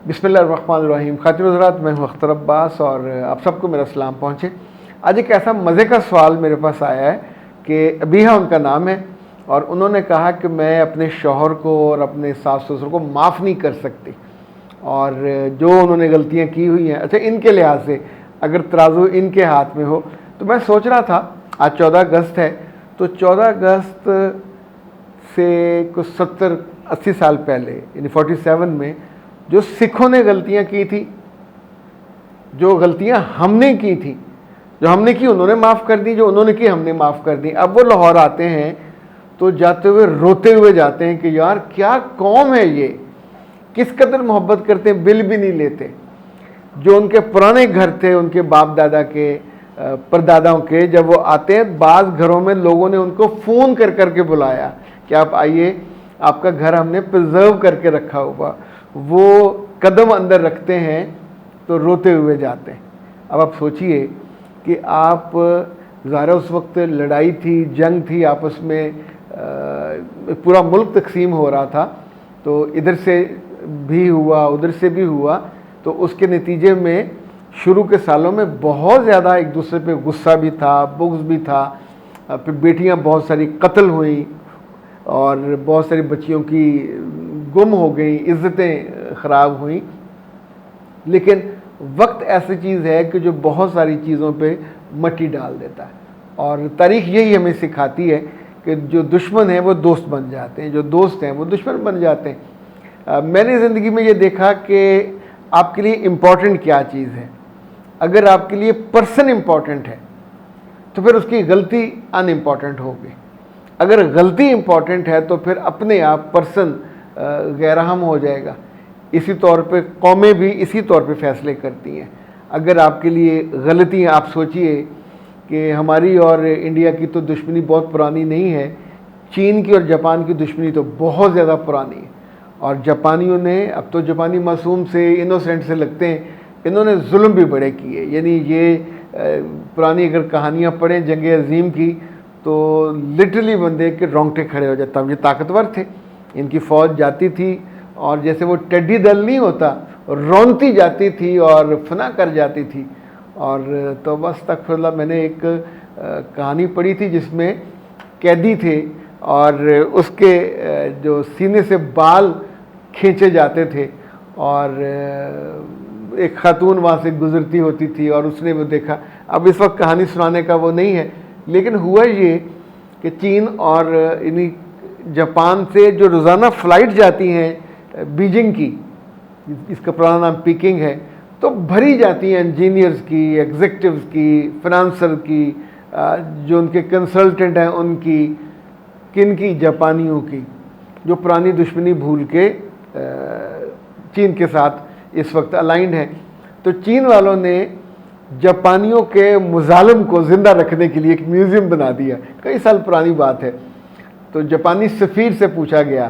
बिस्मिल्लाहिर्रहमानिर्रहीम। खातिन हज़रात, मैं हूँ अख्तर अब्बास और आप सबको मेरा सलाम पहुँचे। आज एक ऐसा मज़े का सवाल मेरे पास आया है कि अबीहा उनका नाम है और उन्होंने कहा कि मैं अपने शौहर को और अपने सास ससुर को माफ़ नहीं कर सकती और जो उन्होंने गलतियाँ की हुई हैं, अच्छा इनके लिहाज से अगर तराजू इनके हाथ में हो तो मैं सोच रहा था, आज 14 अगस्त है, तो 14 अगस्त से कुछ 70-80 साल पहले यानी 47 में जो सिखों ने गलतियां की थी, जो गलतियां हमने की थी, जो हमने की उन्होंने माफ़ कर दी, जो उन्होंने की हमने माफ़ कर दी। अब वो लाहौर आते हैं तो जाते हुए रोते हुए जाते हैं कि यार क्या कौम है ये, किस कदर मोहब्बत करते हैं, बिल भी नहीं लेते। जो उनके पुराने घर थे, उनके बाप दादा के परदादाओं के, जब वो आते हैं बाज़ घरों में लोगों ने उनको फ़ोन कर करके बुलाया कि आप आइए, आपका घर हमने प्रिजर्व करके रखा हुआ। वो कदम अंदर रखते हैं तो रोते हुए जाते हैं। अब आप सोचिए कि आप ज़ाहिर उस वक्त लड़ाई थी, जंग थी, आपस में पूरा मुल्क तकसीम हो रहा था, तो इधर से भी हुआ उधर से भी हुआ, तो उसके नतीजे में शुरू के सालों में बहुत ज़्यादा एक दूसरे पे गुस्सा भी था, बुग़्ज़ भी था। फिर बेटियां बहुत सारी कत्ल हुई और बहुत सारी बच्चियों की गुम हो गई, इज़्ज़तें ख़राब हुई। लेकिन वक्त ऐसी चीज़ है कि जो बहुत सारी चीज़ों पे मट्टी डाल देता है और तारीख़ यही हमें सिखाती है कि जो दुश्मन हैं वो दोस्त बन जाते हैं, जो दोस्त हैं वो दुश्मन बन जाते हैं। मैंने ज़िंदगी में ये देखा कि आपके लिए इम्पॉर्टेंट क्या चीज़ है। अगर आपके लिए पर्सन इम्पॉर्टेंट है तो फिर उसकी गलती अनइम्पॉर्टेंट होगी। अगर गलती इम्पॉर्टेंट है तो फिर अपने आप पर्सन गैरहम हो जाएगा। इसी तौर पे कौमें भी इसी तौर पे फैसले करती हैं। अगर आपके लिए गलतियाँ, आप सोचिए कि हमारी और इंडिया की तो दुश्मनी बहुत पुरानी नहीं है, चीन की और जापान की दुश्मनी तो बहुत ज़्यादा पुरानी है। और जापानियों ने, अब तो जापानी मासूम से, इनोसेंट से लगते हैं, इन्होंने जुल्म भी बड़े किए। यानी ये पुरानी अगर कहानियाँ पढ़ें जंग अज़ीम की तो लिटरली बंदे के रोंगटे खड़े हो जाते। तब ये ताकतवर थे, इनकी फ़ौज जाती थी और जैसे वो टेडी दल नहीं होता, रौनती जाती थी और फना कर जाती थी। और तो बस तकफिरुल्लाह, मैंने एक कहानी पढ़ी थी जिसमें कैदी थे और उसके जो सीने से बाल खींचे जाते थे और एक खातून वहाँ से गुज़रती होती थी और उसने वो देखा। अब इस वक्त कहानी सुनाने का वो नहीं है, लेकिन हुआ ये कि चीन और इन्हीं जापान से जो रोज़ाना फ़्लाइट जाती हैं बीजिंग की, इसका पुराना नाम पीकिंग है, तो भरी जाती हैं इंजीनियर्स की, एग्जीक्यूटिव्स की, फिनांसर की, जो उनके कंसल्टेंट हैं उनकी, किन की, जापानियों की, जो पुरानी दुश्मनी भूल के चीन के साथ इस वक्त अलाइंड है। तो चीन वालों ने जापानियों के मुजालिम को ज़िंदा रखने के लिए एक म्यूज़ियम बना दिया। कई साल पुरानी बात है। तो जापानी सफ़ीर से पूछा गया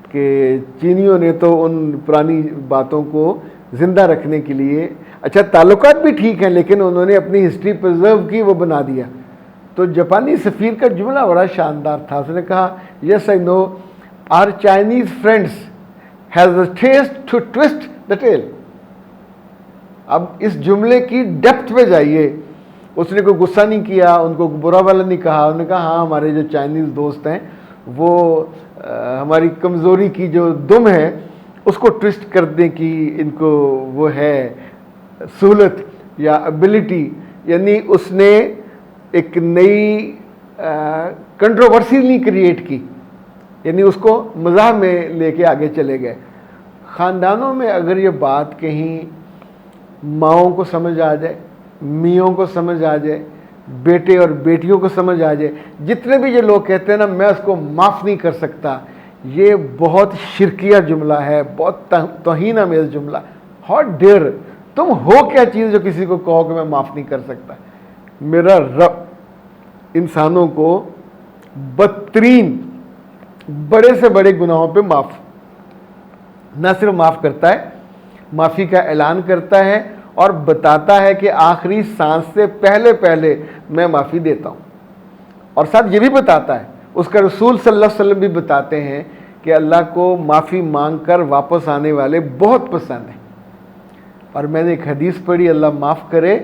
कि चीनियों ने तो उन पुरानी बातों को ज़िंदा रखने के लिए, अच्छा ताल्लुकात भी ठीक हैं, लेकिन उन्होंने अपनी हिस्ट्री प्रिजर्व की, वो बना दिया। तो जापानी सफ़ीर का जुमला बड़ा शानदार था। उसने कहा, yes I know our Chinese friends has a taste to twist the tale. अब इस जुमले की डेप्थ पे जाइए। उसने कोई गुस्सा नहीं किया, उनको बुरा वाला नहीं कहा। उन्होंने कहा हाँ, हमारे जो चाइनीज़ दोस्त हैं वो हमारी कमज़ोरी की जो दुम है उसको ट्विस्ट करने की इनको वो है सहूलत या एबिलिटी। यानी उसने एक नई कंट्रोवर्सी नहीं क्रिएट की, यानी उसको मज़ाह में लेके आगे चले गए। ख़ानदानों में अगर ये बात कहीं माँओं को समझ आ जाए, मियों को समझ आ जाए, बेटे और बेटियों को समझ आ जाए, जितने भी ये लोग कहते हैं ना मैं उसको माफ़ नहीं कर सकता, ये बहुत शिरकिया जुमला है, बहुत तौहीन आमेज़ जुमला। हाउ डेयर, तुम हो क्या चीज़ जो किसी को कहो कि मैं माफ़ नहीं कर सकता। मेरा रब इंसानों को बदतरीन बड़े से बड़े गुनाहों पे माफ़ न सिर्फ माफ़ करता है, माफ़ी का ऐलान करता है और बताता है कि आखिरी सांस से पहले पहले मैं माफ़ी देता हूँ। और साथ ये भी बताता है, उसका रसूल सल्लल्लाहु अलैहि वसल्लम भी बताते हैं कि अल्लाह को माफ़ी मांग कर वापस आने वाले बहुत पसंद हैं। اور میں نے ایک حدیث پڑھی, اللہ معاف کرے,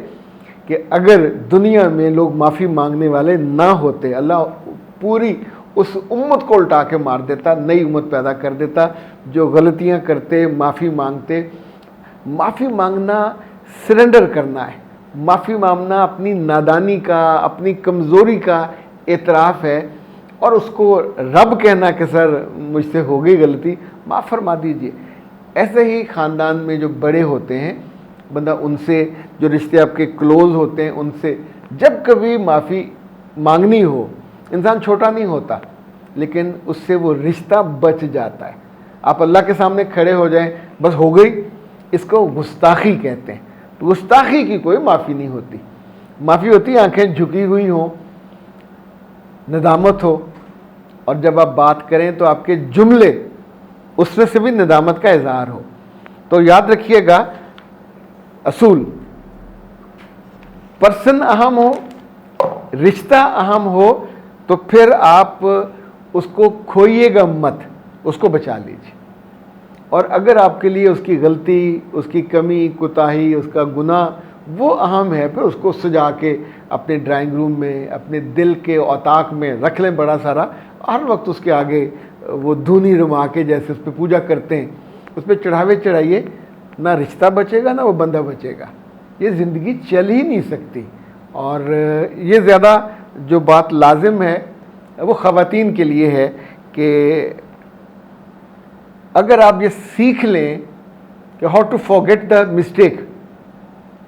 کہ اگر دنیا میں لوگ معافی مانگنے والے نہ ہوتے, اللہ پوری اس امت کو الٹا کے مار دیتا, نئی امت پیدا کر دیتا جو غلطیاں کرتے, معافی مانگتے. معافی مانگنا سرنڈر کرنا ہے, معافی مانگنا اپنی نادانی کا, اپنی کمزوری کا اعتراف ہے, اور اس کو رب کہنا کہ سر مجھ سے ہو گئی غلطی, معاف فرما دیجئے. ایسے ہی خاندان میں جو بڑے ہوتے ہیں بندہ, ان سے جو رشتے آپ کے کلوز ہوتے ہیں, ان سے جب کبھی معافی مانگنی ہو, انسان چھوٹا نہیں ہوتا لیکن اس سے وہ رشتہ بچ جاتا ہے. آپ اللہ کے سامنے کھڑے ہو جائیں, بس ہو گئی, اس کو گستاخی کہتے ہیں. تو گستاخی کی کوئی معافی نہیں ہوتی. معافی ہوتی آنکھیں جھکی ہوئی ہوں, ندامت ہو, اور جب آپ بات کریں تو آپ کے جملے اس میں سے بھی ندامت کا اظہار ہو. تو یاد رکھیے گا اصول, پرسن اہم ہو, رشتہ اہم ہو, تو پھر آپ اس کو کھوئیے گا مت, اس کو بچا لیجیے. اور اگر آپ کے لیے اس کی غلطی, اس کی کمی کوتاہی, اس کا گناہ وہ اہم ہے, پھر اس کو سجا کے اپنے ڈرائنگ روم میں, اپنے دل کے اوتاق میں رکھ لیں بڑا سارا, ہر وقت اس کے آگے وہ دھونی رما کے جیسے اس پہ پوجا کرتے ہیں اس پہ چڑھاوے چڑھائیے. نہ رشتہ بچے گا, نہ وہ بندہ بچے گا. یہ زندگی چل ہی نہیں سکتی. اور یہ زیادہ جو بات لازم ہے وہ خواتین کے لیے ہے کہ اگر آپ یہ سیکھ لیں کہ how to forget the mistake,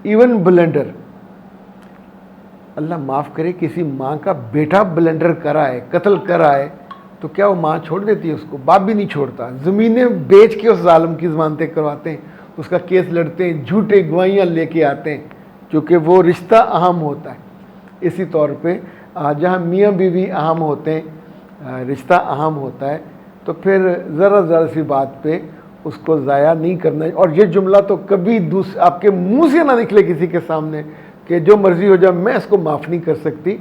even blunder. اللہ معاف کرے, کسی ماں کا بیٹا بلنڈر کرائے, قتل کرائے, تو کیا وہ ماں چھوڑ دیتی ہے اس کو؟ باپ بھی نہیں چھوڑتا. زمینیں بیچ کے اس ظالم کی ضمانتیں کرواتے ہیں, اس کا کیس لڑتے ہیں, جھوٹے گواہیاں لے کے آتے ہیں, کیونکہ وہ رشتہ اہم ہوتا ہے. اسی طور پہ جہاں میاں بیوی اہم ہوتے ہیں, رشتہ اہم ہوتا ہے, تو پھر ذرا سی بات پہ اس کو ضائع نہیں کرنا. اور یہ جملہ تو کبھی آپ کے منہ سے نہ نکلے کسی کے سامنے کہ جو مرضی ہو جائے میں اس کو معاف نہیں کر سکتی.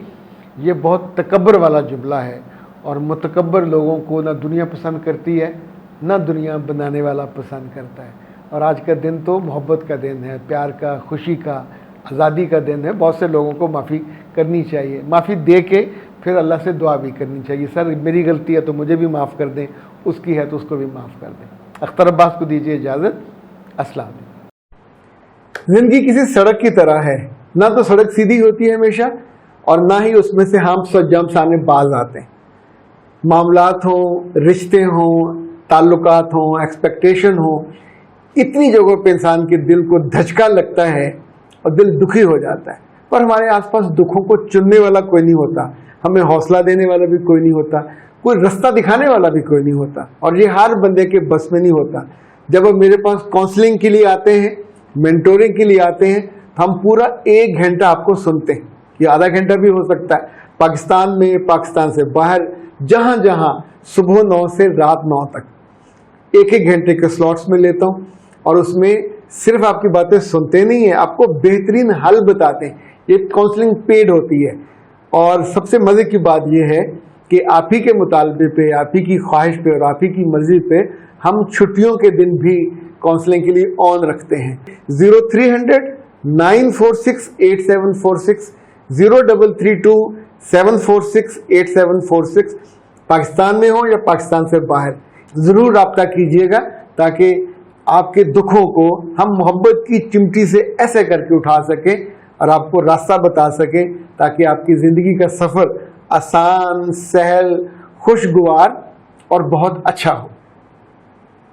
یہ بہت تکبر والا جملہ ہے, اور متکبر لوگوں کو نہ دنیا پسند کرتی ہے, نہ دنیا بنانے والا پسند کرتا ہے. اور آج کا دن تو محبت کا دن ہے, پیار کا, خوشی کا, آزادی کا دن ہے. بہت سے لوگوں کو معافی کرنی چاہیے, معافی دے کے پھر اللہ سے دعا بھی کرنی چاہیے, سر میری غلطی ہے تو مجھے بھی معاف کر دیں, اس کی ہے تو اس کو بھی معاف کر دیں. اختر عباس کو دیجیے اجازت. السلام علیکم. زندگی کسی سڑک کی طرح ہے, نہ تو سڑک سیدھی ہوتی ہے ہمیشہ, اور نہ ہی اس میں سے ہمس اور جمپس آنے باز آتے ہیں. معاملات ہوں, رشتے ہوں, تعلقات ہوں, ایکسپیکٹیشن ہوں, اتنی جگہوں پہ انسان کے دل کو دھچکا لگتا ہے اور دل دکھی ہو جاتا ہے. پر ہمارے آس پاس دکھوں کو چننے والا کوئی نہیں ہوتا, ہمیں حوصلہ دینے والا بھی کوئی نہیں ہوتا, کوئی رستہ دکھانے والا بھی کوئی نہیں ہوتا. اور یہ ہر بندے کے بس میں نہیں ہوتا. جب وہ میرے پاس کاؤنسلنگ کے لیے آتے ہیں, مینٹورنگ کے لیے آتے ہیں, تو ہم پورا 1 گھنٹہ آپ کو سنتے ہیں, یہ آدھا گھنٹہ بھی ہو سکتا ہے. پاکستان میں, پاکستان سے باہر, جہاں جہاں صبح 9 سے رات 9 تک 1 گھنٹے کے سلاٹس میں لیتا ہوں, اور اس میں صرف آپ کی باتیں سنتے نہیں ہیں, آپ کو بہترین حل بتاتے ہیں. یہ کاؤنسلنگ پیڈ ہوتی ہے. اور سب سے مزے کی بات یہ ہے کہ آپ ہی کے مطالبے پہ, آپ ہی کی خواہش پہ اور آپ ہی کی مرضی پہ ہم چھٹیوں کے دن بھی کاؤنسلنگ کے لیے آن رکھتے ہیں. 0300 946 8746 0332 746 8746. پاکستان میں ہو یا پاکستان سے باہر, ضرور رابطہ کیجیے گا تاکہ آپ کے دکھوں کو ہم محبت کی چمٹی سے ایسے کر کے اٹھا سکیں اور آپ کو راستہ بتا سکیں, تاکہ آپ کی زندگی کا سفر آسان, سہل, خوشگوار اور بہت اچھا ہو.